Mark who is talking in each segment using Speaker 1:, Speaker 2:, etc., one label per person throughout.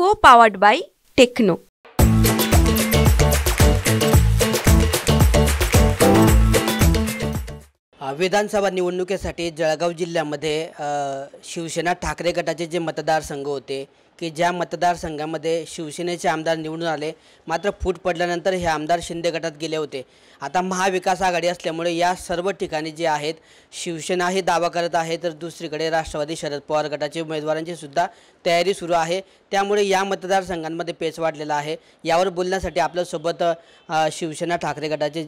Speaker 1: co-powered by Techno.
Speaker 2: विधानसभा निवडणुकीसाठी जळगाव जिल्ह्यामध्ये शिवसेना ठाकरे गटाचे जे मतदारसंघ होते की ज्या मतदारसंघामध्ये शिवसेनेचे आमदार निवडून आले, मात्र फूट पडल्यानंतर हे आमदार शिंदे गटात गेले होते. आता महाविकास आघाडी असल्यामुळे या सर्व ठिकाणी जे आहेत शिवसेनाही दावा करत आहे, तर दुसरीकडे राष्ट्रवादी शरद पवार गटाचे उमेदवारांची सुद्धा तयारी सुरू आहे. त्यामुळे या मतदारसंघांमध्ये पेच वाढलेला आहे. यावर बोलण्यासाठी आपल्यासोबत शिवसेना ठाकरे गटाचे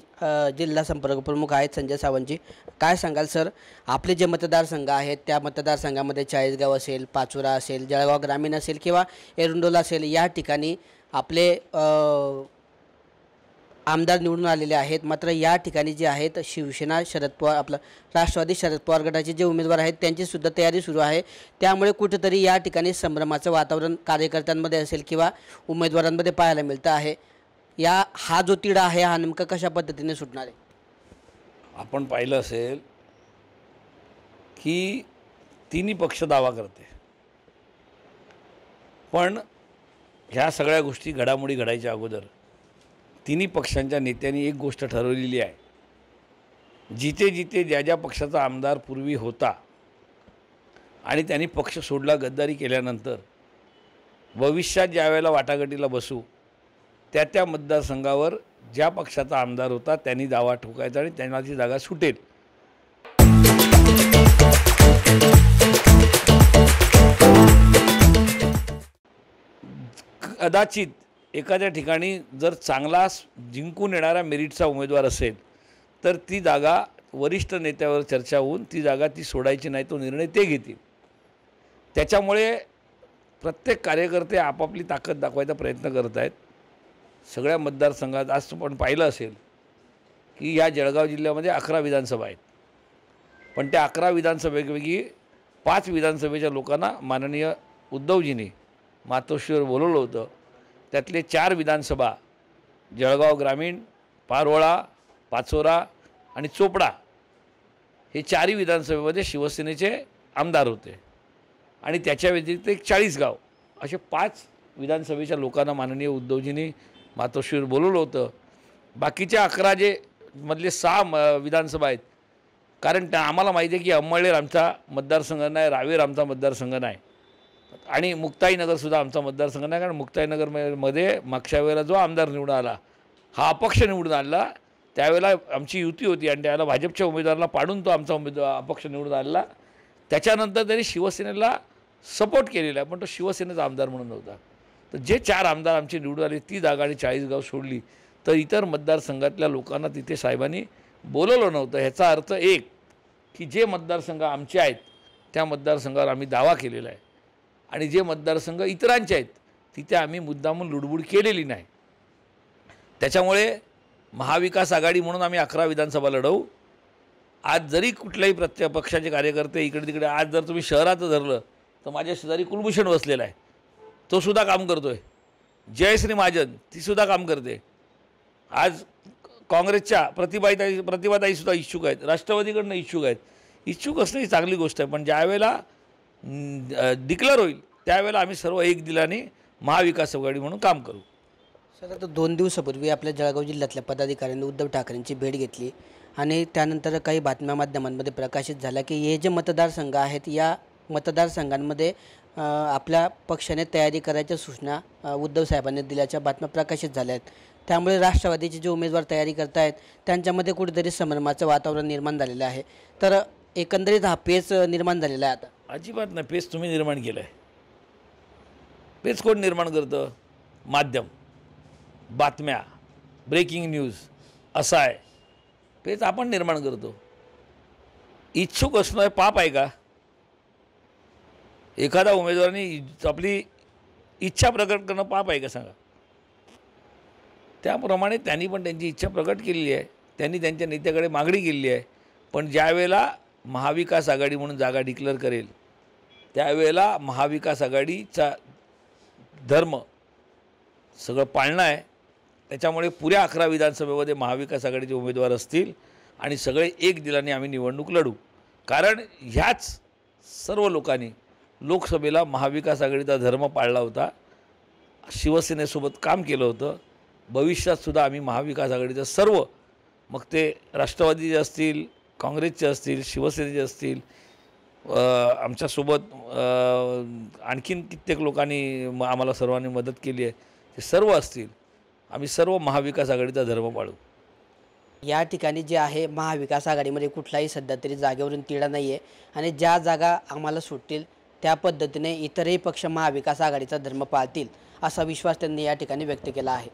Speaker 2: जिल्हा संपर्क प्रमुख आहेत संजय सावंतजी. काय सांगाल सर, आपले जे मतदारसंघ आहेत त्या मतदारसंघामध्ये चाळीसगाव असेल, पाचोरा असेल, जळगाव ग्रामीण असेल किंवा एरंडोल असेल, या ठिकाणी आपले आमदार निवडून आलेले आहेत. मात्र या ठिकाणी जे आहेत शिवसेना शरद पवार आपलं राष्ट्रवादी शरद पवार गटाचे जे उमेदवार आहेत त्यांचीसुद्धा तयारी सुरू आहे. त्यामुळे कुठेतरी या ठिकाणी संभ्रमाचं वातावरण कार्यकर्त्यांमध्ये असेल किंवा उमेदवारांमध्ये पाहायला मिळतं आहे. हा जो तिढा आहे हा नेमका कशा पद्धतीने सुटणार आहे?
Speaker 3: आपण पाहिलं असेल की तिन्ही पक्ष दावा करते, पण ह्या सगळ्या गोष्टी घडामोडी घडायच्या अगोदर तिन्ही पक्षांच्या नेत्यांनी एक गोष्ट ठरवलेली आहे. जिथे जिथे ज्या ज्या पक्षाचा आमदार पूर्वी होता आणि त्यांनी पक्ष सोडला, गद्दारी केल्यानंतर भविष्यात ज्या वेळेला वाटाघाटीला बसू त्या त्या मतदारसंघावर ज्या पक्षाचा आमदार होता त्यांनी दावा ठोकायचा आणि त्यांना ती जागा सुटेल. कदाचित एखाद्या ठिकाणी जर चांगला जिंकून येणारा मेरिटचा उमेदवार असेल तर ती जागा वरिष्ठ नेत्यावर चर्चा होऊन ती जागा ती सोडायची नाही, तो निर्णय ते घेतील. त्याच्यामुळे प्रत्येक कार्यकर्ते आपापली ताकद दाखवायचा प्रयत्न करत आहेत. सगळ्या मतदारसंघात आज आपण पाहिलं असेल की या जळगाव जिल्ह्यामध्ये 11 विधानसभा आहेत, पण त्या 11 विधानसभेपैकी 5 विधानसभेच्या लोकांना माननीय उद्धवजींनी मातोश्रीवर बोलवलं होतं. त्यातले 4 विधानसभा जळगाव ग्रामीण, पारोळा, पाचोरा आणि चोपडा हे 4ही विधानसभेमध्ये शिवसेनेचे आमदार होते आणि त्याच्या व्यतिरिक्त एक 40 गाव असे 5 विधानसभेच्या लोकांना माननीय उद्धवजींनी मातोश्रीवर बोलवलं होतं. बाकीच्या 11 जे मधले 6 विधानसभा आहेत, कारण त्या आम्हाला माहिती आहे की अंमळनेर आमचा मतदारसंघ नाही, रावेर आमचा मतदारसंघ नाही आणि मुक्ताईनगरसुद्धा आमचा मतदारसंघ नाही. कारण मुक्ताईनगरमध्ये मागच्या वेळेला जो आमदार निवडून आला हा अपक्ष निवडून आला. त्यावेळेला आमची युती होती आणि त्यावेळेला भाजपच्या उमेदवाराला पाडून तो आमचा अपक्ष निवडून आला. त्याच्यानंतर त्यांनी शिवसेनेला सपोर्ट केलेला आहे, पण तो शिवसेनेचा आमदार म्हणून नव्हता. तर जे 4 आमदार आमचे निवडून आले ती जागा आणि 40 गाव सोडली तर इतर मतदारसंघातल्या लोकांना तिथे साहेबांनी बोलवलं नव्हतं. ह्याचा अर्थ एक की जे मतदारसंघ आमचे आहेत त्या मतदारसंघावर आम्ही दावा केलेला आहे आणि जे मतदारसंघ इतरांचे आहेत तिथे आम्ही मुद्दामून लुडबुड केलेली नाही. त्याच्यामुळे महाविकास आघाडी म्हणून आम्ही 11 विधानसभा लढवू. आज जरी कुठल्याही पक्षाचे कार्यकर्ते इकडे तिकडे, आज जर तुम्ही शहराचं धरलं तर माझ्या शेजारी कुलभूषण बसलेला आहे, तो सुद्धा काम करतो आहे. जयश्री महाजन तीसुद्धा काम करते. आज काँग्रेसच्या प्रतिभाताईसुद्धा इच्छुक आहेत, राष्ट्रवादीकडनं इच्छुक आहेत. इच्छुक असणं ही चांगली गोष्ट आहे, पण ज्यावेळेला डिक्लेअर होईल त्यावेळेला आम्ही सर्व एक दिलाने महाविकास आघाडी म्हणून काम करू.
Speaker 2: सर, आता 2 दिवसापूर्वी आपल्या जळगाव जिल्ह्यातल्या पदाधिकाऱ्यांनी उद्धव ठाकरेंची भेट घेतली आणि त्यानंतर काही बातम्या माध्यमांमध्ये प्रकाशित झाल्या की हे जे मतदारसंघ आहेत या मतदारसंघांमध्ये आपल्या पक्षाने तयारी करायच्या सूचना उद्धव साहेबांनी दिल्याच्या बातम्या प्रकाशित झाल्या आहेत. त्यामुळे राष्ट्रवादीचे जे उमेदवार तयारी करत आहेत त्यांच्यामध्ये कुठेतरी संभ्रमाचं वातावरण निर्माण झालेलं आहे. तर एकंदरीत हा पेच निर्माण झालेला आहे. आता
Speaker 3: अजिबात नाही पेच तुम्ही निर्माण केलं आहे. पेच कोण निर्माण करतं? माध्यम, बातम्या, ब्रेकिंग न्यूज असं आहे. पेच आपण निर्माण करतो. इच्छुक असणं पाप आहे का? एखादा उमेदवाराने आपली इच्छा प्रकट करणं पाप आहे का सांगा? त्याप्रमाणे त्यांनी पण त्यांची इच्छा प्रकट केलेली आहे, त्यांनी त्यांच्या नेत्याकडे मागणी केलेली आहे. पण ज्यावेळेला महाविकास आघाडी म्हणून जागा डिक्लेअर करेल त्यावेळेला महाविकास आघाडीचा धर्म सगळं पाळणं आहे. त्याच्यामुळे पुऱ्या 11 विधानसभेमध्ये महाविकास आघाडीचे उमेदवार असतील आणि सगळे एक दिलाने आम्ही निवडणूक लढू. कारण ह्याच सर्व लोकांनी लोकसभेला महाविकास आघाडीचा धर्म पाळला होता शिवसेनेसोबत काम केलं होतं. भविष्यातसुद्धा आम्ही महाविकास आघाडीचं सर्व, मग ते राष्ट्रवादीचे असतील, काँग्रेसचे असतील, शिवसेनेचे असतील, आमच्यासोबत आणखीन कित्येक लोकांनी आम्हाला सर्वांनी मदत केली आहे, ते सर्व असतील, आम्ही सर्व महाविकास आघाडीचा धर्म पाळू.
Speaker 2: या ठिकाणी जे आहे महाविकास आघाडीमध्ये कुठलाही सध्या तरी जागेवरून तिढा नाही आहे आणि ज्या जागा आम्हाला सुटतील त्या पद्धतीने इतरही पक्ष महाविकास आघाडीचा धर्म पाळतील असा विश्वास त्यांनी या ठिकाणी व्यक्त केला आहे.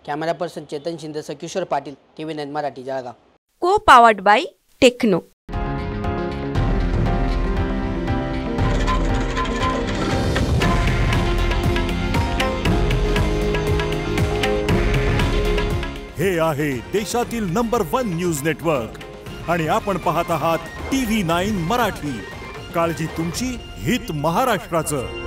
Speaker 2: कॅमेरा पर्सन चेतन शिंदेसह Kishor Patil, TV9 Marathi, Jalgaon.
Speaker 1: Co powered bye techno.
Speaker 4: हे आहे देशातील नंबर 1 न्यूज नेटवर्क आणि आपण पाहत आहात TV9 मराठी. काळजी तुमची, हित महाराष्ट्राचं.